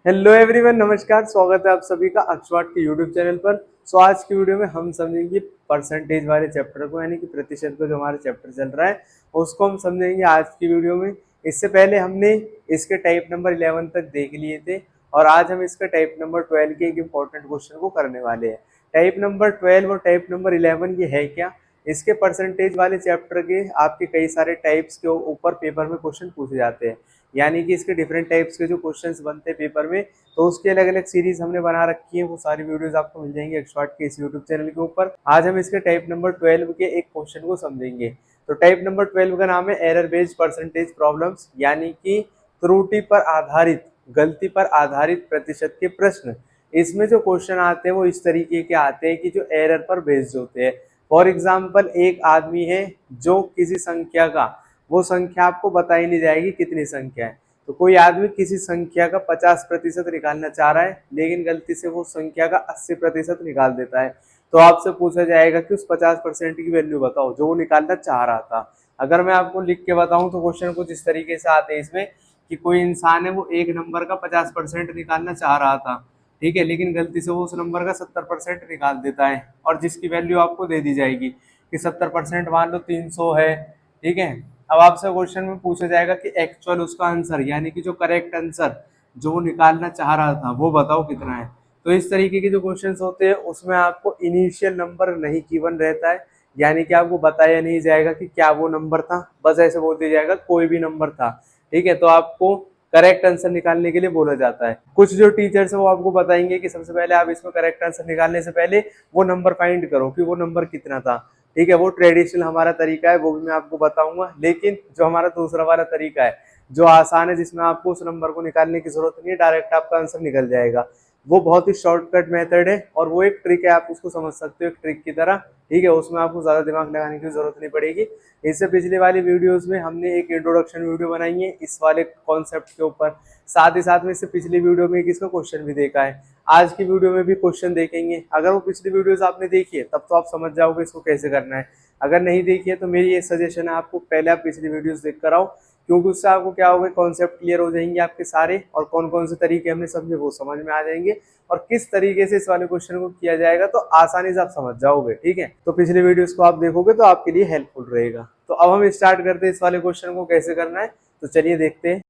Hello everyone, नमस्कार। स्वागत है आप सभी का अक्षवाट के यूट्यूब चैनल पर। आज की वीडियो में हम समझेंगे परसेंटेज वाले चैप्टर को, यानी कि प्रतिशत को। जो हमारा चैप्टर चल रहा है उसको हम समझेंगे आज की वीडियो में। इससे पहले हमने इसके टाइप नंबर 11 तक देख लिए थे और आज हम इसका टाइप नंबर 12 के एक इम्पोर्टेंट क्वेश्चन को करने वाले हैं। टाइप नंबर 12 और टाइप नंबर 11 ये है क्या? इसके परसेंटेज वाले चैप्टर के आपके कई सारे टाइप्स के ऊपर पेपर में क्वेश्चन पूछे जाते हैं, यानी कि इसके डिफरेंट टाइप्स के जो क्वेश्चंस बनते हैं पेपर में, तो उसके अलग अलग सीरीज हमने बना रखी है। वो सारी वीडियोस आपको मिल जाएंगी एक्सपर्ट के इस यूट्यूब चैनल के ऊपर। आज हम इसके टाइप नंबर 12 के एक क्वेश्चन को समझेंगे। तो टाइप नंबर 12 का नाम है एरर बेस्ड परसेंटेज प्रॉब्लम्स, यानी कि त्रुटि पर आधारित, गलती पर आधारित प्रतिशत के प्रश्न। इसमें जो क्वेश्चन आते हैं वो इस तरीके के आते हैं कि जो एरर पर बेस्ड होते हैं। फॉर एग्जाम्पल, एक आदमी है जो किसी संख्या का, वो संख्या आपको बताई नहीं जाएगी कितनी संख्या है। तो कोई आदमी किसी संख्या का 50% निकालना चाह रहा है, लेकिन गलती से वो संख्या का 80% निकाल देता है। तो आपसे पूछा जाएगा कि उस 50% की वैल्यू बताओ जो वो निकालना चाह रहा था। अगर मैं आपको लिख के बताऊं तो क्वेश्चन कुछ इस तरीके से आते हैं इसमें कि कोई इंसान है, वो एक नंबर का 50% निकालना चाह रहा था, ठीक है, लेकिन गलती से वो उस नंबर का 70% निकाल देता है और जिसकी वैल्यू आपको दे दी जाएगी कि 70% मान लो 300 है, ठीक है। अब आपसे क्वेश्चन में पूछा जाएगा कि एक्चुअल उसका आंसर, यानी कि जो करेक्ट आंसर जो वो निकालना चाह रहा था वो बताओ कितना है। तो इस तरीके के जो क्वेश्चंस होते हैं उसमें आपको इनिशियल नंबर नहीं गिवन रहता है, यानी कि आपको बताया नहीं जाएगा कि क्या वो नंबर था, बस ऐसे बोल दिया जाएगा कोई भी नंबर था, ठीक है। तो आपको करेक्ट आंसर निकालने के लिए बोला जाता है। कुछ जो टीचर्स है वो आपको बताएंगे कि सबसे पहले आप इसमें करेक्ट आंसर निकालने से पहले वो नंबर फाइंड करो कि वो नंबर कितना था, ठीक है। वो ट्रेडिशनल हमारा तरीका है, वो भी मैं आपको बताऊंगा। लेकिन जो हमारा दूसरा वाला तरीका है जो आसान है, जिसमें आपको उस नंबर को निकालने की जरूरत नहीं है, डायरेक्ट आपका आंसर निकल जाएगा, वो बहुत ही शॉर्टकट मेथड है और वो एक ट्रिक है, आप उसको समझ सकते हो एक ट्रिक की तरह, ठीक है। उसमें आपको ज्यादा दिमाग लगाने की जरूरत नहीं पड़ेगी। इससे पिछले वाली वीडियोस में हमने एक इंट्रोडक्शन वीडियो बनाई है इस वाले कॉन्सेप्ट के ऊपर, साथ ही साथ में इससे पिछली वीडियो में इसका क्वेश्चन भी देखा है। आज की वीडियो में भी क्वेश्चन देखेंगे। अगर वो पिछली वीडियोस आपने देखी है तब तो आप समझ जाओगे इसको कैसे करना है। अगर नहीं देखी है तो मेरी ये सजेशन है आपको पहले आप पिछली वीडियोस देख कर आओ, क्योंकि उससे आपको क्या होगा, कॉन्सेप्ट क्लियर हो जाएंगे आपके सारे, और कौन कौन से तरीके हमने समझे वो समझ में आ जाएंगे, और किस तरीके से इस वाले क्वेश्चन को किया जाएगा तो आसानी से आप समझ जाओगे, ठीक है। तो पिछली वीडियोस को आप देखोगे तो आपके लिए हेल्पफुल रहेगा। तो अब हम स्टार्ट करते हैं इस वाले क्वेश्चन को कैसे करना है, तो चलिए देखते हैं।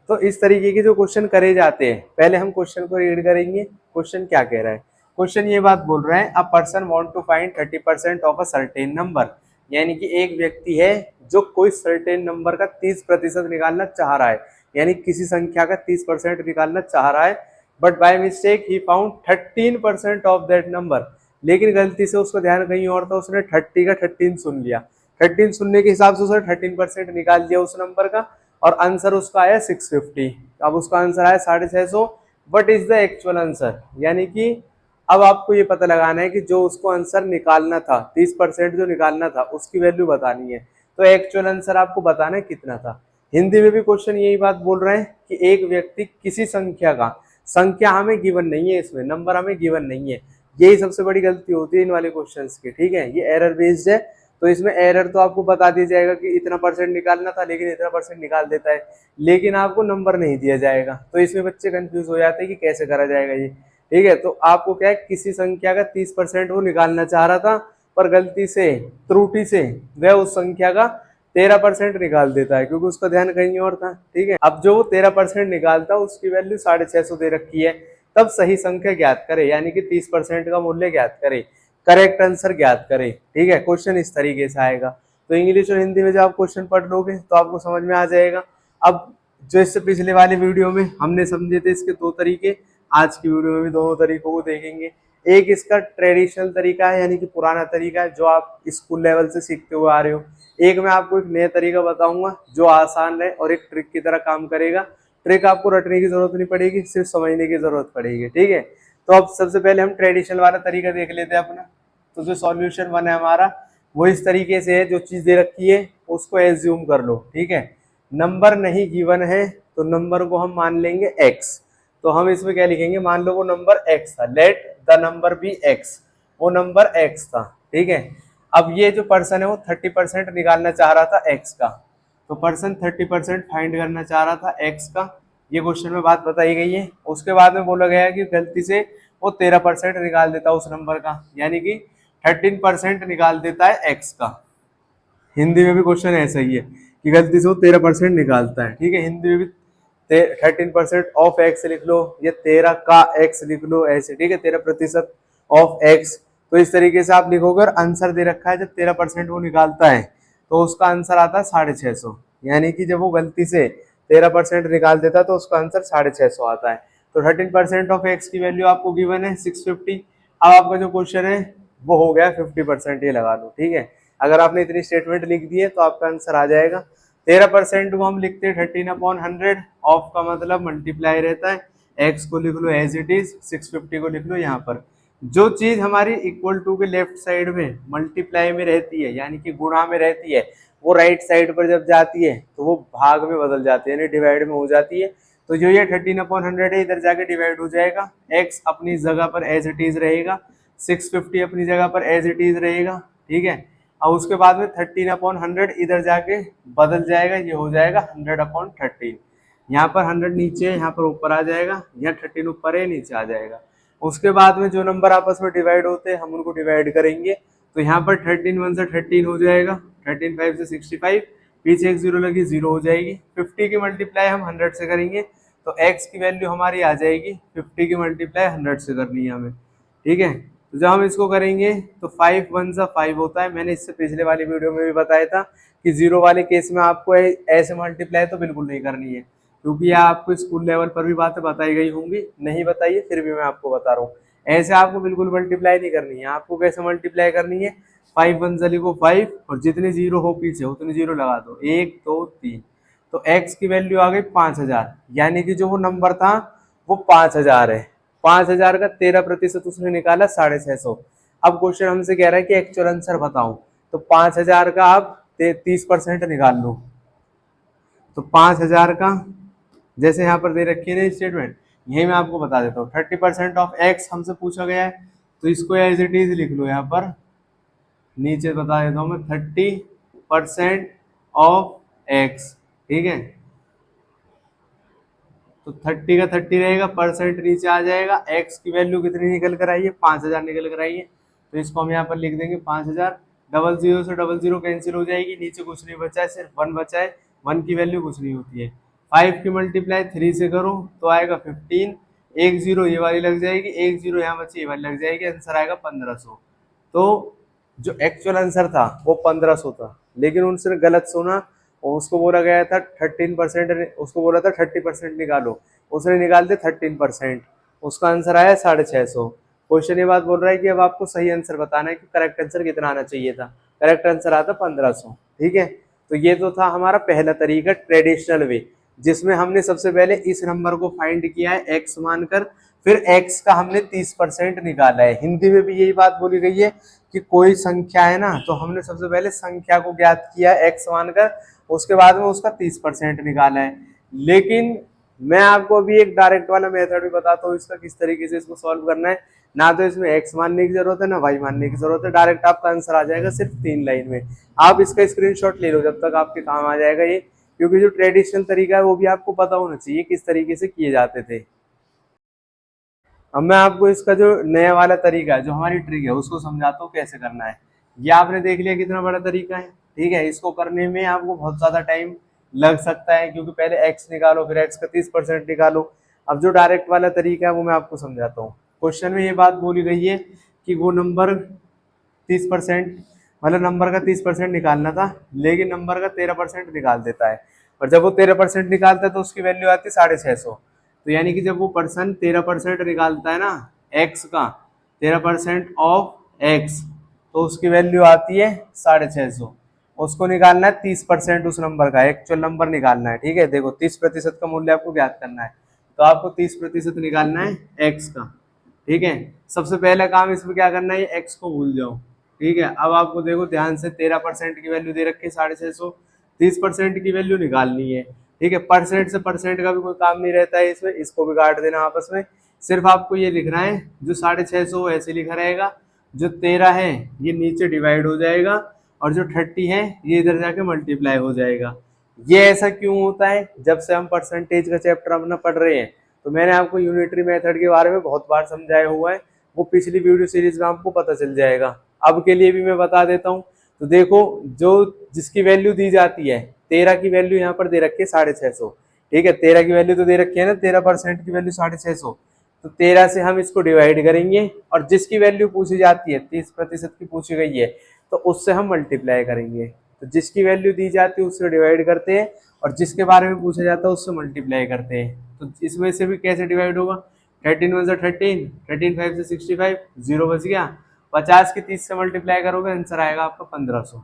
तो इस तरीके के जो क्वेश्चन करे जाते हैं, पहले हम क्वेश्चन को रीड करेंगे। क्वेश्चन क्या कह रहा है? क्वेश्चन ये बात बोल रहा है, a person want to find 30% of a certain number, यानी कि एक व्यक्ति है जो कोई सर्टेन नंबर का 30% निकालना चाह रहा है, यानी किसी संख्या का 30% निकालना चाह रहा है। But by mistake he found 13% of that number, लेकिन गलती से उसका ध्यान कहीं और था, उसने 30 का 13 सुन लिया। 13 सुनने के हिसाब से उसने 13% निकाल दिया उस नंबर का, और आंसर उसका आया 650। अब उसका आंसर आया 650। What is the actual answer, यानी कि अब आपको ये पता लगाना है कि जो उसको आंसर निकालना था, 30% जो निकालना था उसकी वैल्यू बतानी है। तो एक्चुअल आंसर आपको बताना है कितना था। हिंदी में भी क्वेश्चन यही बात बोल रहे हैं कि एक व्यक्ति किसी संख्या का, संख्या हमें गिवन नहीं है, इसमें नंबर हमें गिवन नहीं है। यही सबसे बड़ी गलती होती है इन वाले क्वेश्चंस की, ठीक है। ये एरर बेस्ड है, तो इसमें एरर तो आपको बता दिया जाएगा कि इतना परसेंट निकालना था, लेकिन इतना परसेंट निकाल देता है, लेकिन आपको नंबर नहीं दिया जाएगा। तो इसमें बच्चे कंफ्यूज हो जाते हैं कि कैसे करा जाएगा ये, ठीक है। तो आपको क्या है, किसी संख्या का 30% वो निकालना चाह रहा था, पर गलती से, त्रुटि से वह उस संख्या का 13% निकाल देता है, क्योंकि उसका ध्यान कहीं और था, ठीक है। अब जो वो 13% निकालता है उसकी वैल्यू 650 दे रखी है। तब सही संख्या ज्ञात करे, यानी कि 30% का मूल्य ज्ञात करे, करेक्ट आंसर ज्ञात करें, ठीक है। क्वेश्चन इस तरीके से आएगा। तो इंग्लिश और हिंदी में जब आप क्वेश्चन पढ़ लोगे तो आपको समझ में आ जाएगा। अब जो इससे पिछले वाले वीडियो में हमने समझे थे इसके दो तरीके, आज की वीडियो में भी दोनों तरीकों को देखेंगे। एक इसका ट्रेडिशनल तरीका है, यानी कि पुराना तरीका है जो आप स्कूल लेवल से सीखते हुए आ रहे हो। एक मैं आपको एक नया तरीका बताऊंगा जो आसान है और एक ट्रिक की तरह काम करेगा। ट्रिक आपको रटने की जरूरत नहीं पड़ेगी, सिर्फ समझने की जरूरत पड़ेगी, ठीक है। तो अब सबसे पहले हम ट्रेडिशनल वाला तरीका देख लेते हैं अपना। तो जो सॉल्यूशन वन है हमारा वो इस तरीके से है, जो चीज दे रखी है उसको एज्यूम कर लो, ठीक है। नंबर नहीं गिवन है तो नंबर को हम मान लेंगे x। तो हम इसमें क्या लिखेंगे, मान लो वो नंबर x था, let the number be x, वो नंबर x था, ठीक है। अब ये जो पर्सन है वो 30% निकालना चाह रहा था एक्स का, तो पर्सन 30% फाइंड करना चाह रहा था एक्स का, ये क्वेश्चन में बात बताई गई है। उसके बाद में बोला गया कि गलती से वो 13% निकाल देता है उस नंबर का, यानी कि 13% निकाल देता है एक्स का। हिंदी में भी क्वेश्चन ऐसा ही है कि गलती से वो 13% निकालता है, ठीक है। हिंदी में भी 13% ऑफ एक्स लिख लो या 13 का एक्स लिख लो ऐसे, ठीक है, 13% ऑफ एक्स। तो इस तरीके से आप लिखोगे और आंसर दे रखा है जब 13% वो निकालता है तो उसका आंसर आता है 650, यानी कि जब वो गलती से 13% निकाल देता है तो उसका आंसर 650 आता है। तो 13% ऑफ एक्स की वैल्यू आपको गिवन है 650। अब आपका जो क्वेश्चन है वो हो गया 50%, ये लगा लो, ठीक है। अगर आपने इतनी स्टेटमेंट लिख दी है तो आपका आंसर आ जाएगा। 13% को हम लिखते हैं 13/100, ऑफ का मतलब मल्टीप्लाई रहता है, एक्स को लिख लो एज इट इज, 650 को लिख लो यहाँ पर। जो चीज हमारी इक्वल टू के लेफ्ट साइड में मल्टीप्लाई में रहती है यानी कि गुणा में रहती है, वो राइट साइड पर जब जाती है तो वो भाग में बदल जाती है यानी डिवाइड में हो जाती है। तो जो ये 13/100 है इधर जाके डिवाइड हो जाएगा, एक्स अपनी जगह पर एज इट इज रहेगा, 650 अपनी जगह पर एज इट इज रहेगा, ठीक है। और उसके बाद में 13/100 इधर जाके बदल जाएगा, ये हो जाएगा 100/13। यहाँ पर 100 नीचे है, यहाँ पर ऊपर आ जाएगा, यहाँ 13 ऊपर है नीचे आ जाएगा। उसके बाद में जो नंबर आपस में डिवाइड होते हैं हम उनको डिवाइड करेंगे, तो यहाँ पर 13 1 से 13 हो जाएगा, 13 5 से 65, पीछे एक जीरो लगी, जीरो हो जाएगी। 50 की मल्टीप्लाई हम 100 से करेंगे तो x की वैल्यू हमारी आ जाएगी, 50 की मल्टीप्लाई 100 से करनी है हमें, ठीक है। तो जब हम इसको करेंगे तो 5 1 सा 5 होता है। मैंने इससे पिछले वाली वीडियो में भी बताया था कि जीरो वाले केस में आपको ऐसे मल्टीप्लाई तो बिल्कुल नहीं करनी है, क्योंकि यह आपको स्कूल लेवल पर भी बातें बताई गई होंगी, नहीं बताइए फिर भी मैं आपको बता रहा हूँ। ऐसे आपको बिल्कुल मल्टीप्लाई नहीं करनी है। आपको कैसे मल्टीप्लाई करनी है, 5 1 से लिखो 5 और जितने जीरो हो पीछे उतने जीरो लगा दो, 1 2 3। तो x की वैल्यू आ गई 5000, यानी कि जो वो नंबर था वो 5000 है। 5000 का 13% उसने निकाला 650। अब क्वेश्चन हमसे कह रहा है कि एक्चुअल आंसर बताओ, तो 5000 का आप 30% निकाल लो। तो 5000 का जैसे यहाँ पर दे रखी है ना स्टेटमेंट, यही मैं आपको बता देता हूँ। 30% ऑफ एक्स हमसे पूछा गया है तो इसको एज इट इज लिख लो, यहाँ पर नीचे बता देता हूँ मैं 30% ऑफ एक्स, ठीक है। तो 30 का 30 रहेगा, परसेंट नीचे आ जाएगा, एक्स की वैल्यू कितनी निकल कर आई है, 5000 निकल कर आई है। तो इसको हम यहाँ पर लिख देंगे 5000। 00 से 00 कैंसिल हो जाएगी, नीचे कुछ नहीं बचा है, सिर्फ 1 बचा है, 1 की वैल्यू कुछ नहीं होती है। 5 की मल्टीप्लाई 3 से करो तो आएगा 15, एक जीरो ये वाली लग जाएगी, एक जीरो यहाँ बची ये वाली लग जाएगी, आंसर आएगा 1500। तो जो एक्चुअल आंसर था वो 1500 था, लेकिन उनसे गलत सुना और उसको बोला गया था 13%, उसको बोला था 30% निकालो, उसने निकाल दिया 13%, उसका आंसर आया 650। क्वेश्चन ये बात बोल रहा है कि अब आपको सही आंसर बताना है कि करेक्ट आंसर कितना आना चाहिए था। करेक्ट आंसर आता 1500, ठीक है। तो ये तो था हमारा पहला तरीका, ट्रेडिशनल वे, जिसमें हमने सबसे पहले इस नंबर को फाइंड किया है एक्स मानकर, फिर x का हमने 30% निकाला है। हिंदी में भी यही बात बोली गई है कि कोई संख्या है ना, तो हमने सबसे पहले संख्या को ज्ञात किया x मानकर, उसके बाद में उसका 30% निकाला है। लेकिन मैं आपको अभी एक डायरेक्ट वाला मेथड भी बताता हूँ इसका किस तरीके से इसको सॉल्व करना है। ना तो इसमें x मानने की जरूरत है ना y मानने की जरूरत है, डायरेक्ट आपका आंसर आ जाएगा सिर्फ 3 लाइन में। आप इसका स्क्रीनशॉट ले लो, जब तक आपके काम आ जाएगा ये, क्योंकि जो ट्रेडिशनल तरीका है वो भी आपको पता होना चाहिए किस तरीके से किए जाते थे। अब मैं आपको इसका जो नया वाला तरीका है, जो हमारी ट्रिक है, उसको समझाता हूँ कैसे करना है। ये आपने देख लिया कितना बड़ा तरीका है, ठीक है। इसको करने में आपको बहुत ज्यादा टाइम लग सकता है, क्योंकि पहले एक्स निकालो, फिर एक्स का 30% निकालो। अब जो डायरेक्ट वाला तरीका है वो मैं आपको समझाता हूँ। क्वेश्चन में ये बात बोली गई है कि वो नंबर 30%, मतलब नंबर का 30% निकालना था, लेकिन नंबर का 13% निकाल देता है। और जब वो 13% निकालता है तो उसकी वैल्यू आती है 650। तो यानी कि जब वो पर्सन 13% निकालता है ना एक्स का, 13% ऑफ एक्स, तो उसकी वैल्यू आती है 650। उसको निकालना है 30% उस नंबर का, एक्चुअल नंबर निकालना है, ठीक है। देखो 30% का मूल्य आपको ज्ञात करना है, तो आपको 30% निकालना है एक्स का, ठीक है। सबसे पहला काम इसमें क्या करना है, एक्स को भूल जाओ, ठीक है। अब आपको देखो ध्यान से 13% की वैल्यू दे रखी है 650, 30% की वैल्यू निकालनी है, ठीक है। परसेंट से परसेंट का भी कोई काम नहीं रहता है इसमें, इसको भी काट देना आपस में। सिर्फ आपको ये लिखना है, जो 650 ऐसे लिखा रहेगा, जो 13 है ये नीचे डिवाइड हो जाएगा और जो 30 है ये इधर जाके मल्टीप्लाई हो जाएगा। ये ऐसा क्यों होता है? जब से हम परसेंटेज का चैप्टर अपना पढ़ रहे हैं तो मैंने आपको यूनिटरी मेथड के बारे में बहुत बार समझाया हुआ है, वो पिछली वीडियो सीरीज में आपको पता चल जाएगा। अब के लिए भी मैं बता देता हूँ। तो देखो, जो जिसकी वैल्यू दी जाती है, 13 की वैल्यू यहाँ पर दे रखी है 650, ठीक है, 13 की वैल्यू तो दे रखी है ना, 13% की वैल्यू 650। तो 13 से हम इसको डिवाइड करेंगे और जिसकी वैल्यू पूछी जाती है 30% की पूछी गई है तो उससे हम मल्टीप्लाई करेंगे। तो जिसकी वैल्यू दी जाती है उससे डिवाइड करते हैं और जिसके बारे में पूछा जाता है उससे मल्टीप्लाई करते हैं। तो इसमें से भी कैसे डिवाइड होगा? 13 1 13, 13 5 से 65, 0 बच गया। 50 की 30 से मल्टीप्लाई करोगे आंसर आएगा आपका 1500।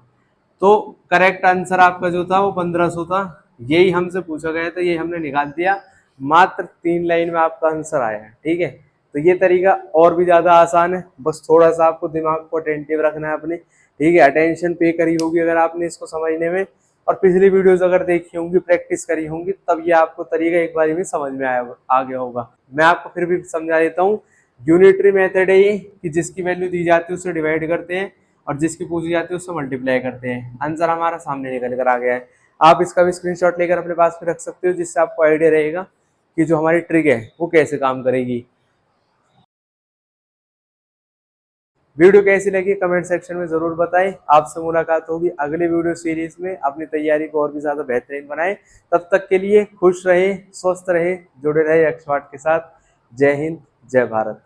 तो करेक्ट आंसर आपका जो था वो 1500 था। यही हमसे पूछा गया था, ये हमने निकाल दिया। मात्र 3 लाइन में आपका आंसर आया है, ठीक है। तो ये तरीका और भी ज्यादा आसान है, बस थोड़ा सा आपको दिमाग को अटेंटिव रखना है अपने, ठीक है। अटेंशन पे करी होगी अगर आपने इसको समझने में, और पिछली वीडियोस अगर देखी होंगी, प्रैक्टिस करी होंगी, तब ये आपको तरीका एक बार भी समझ में आ गया होगा। मैं आपको फिर भी समझा देता हूँ। यूनिटरी मेथड है ये कि जिसकी वैल्यू दी जाती है उससे डिवाइड करते हैं और जिसकी पूछी जाती है उससे मल्टीप्लाई करते हैं। आंसर हमारा सामने निकल कर आ गया है। आप इसका भी स्क्रीनशॉट लेकर अपने पास में रख सकते हो, जिससे आपको आइडिया रहेगा कि जो हमारी ट्रिक है वो कैसे काम करेगी। वीडियो कैसी लगी कमेंट सेक्शन में जरूर बताएं। आपसे मुलाकात होगी अगले वीडियो सीरीज में। अपनी तैयारी को और भी ज्यादा बेहतरीन बनाएं। तब तक के लिए खुश रहे, स्वस्थ रहे, जुड़े रहे एक्सपर्ट के साथ। जय हिंद, जय भारत।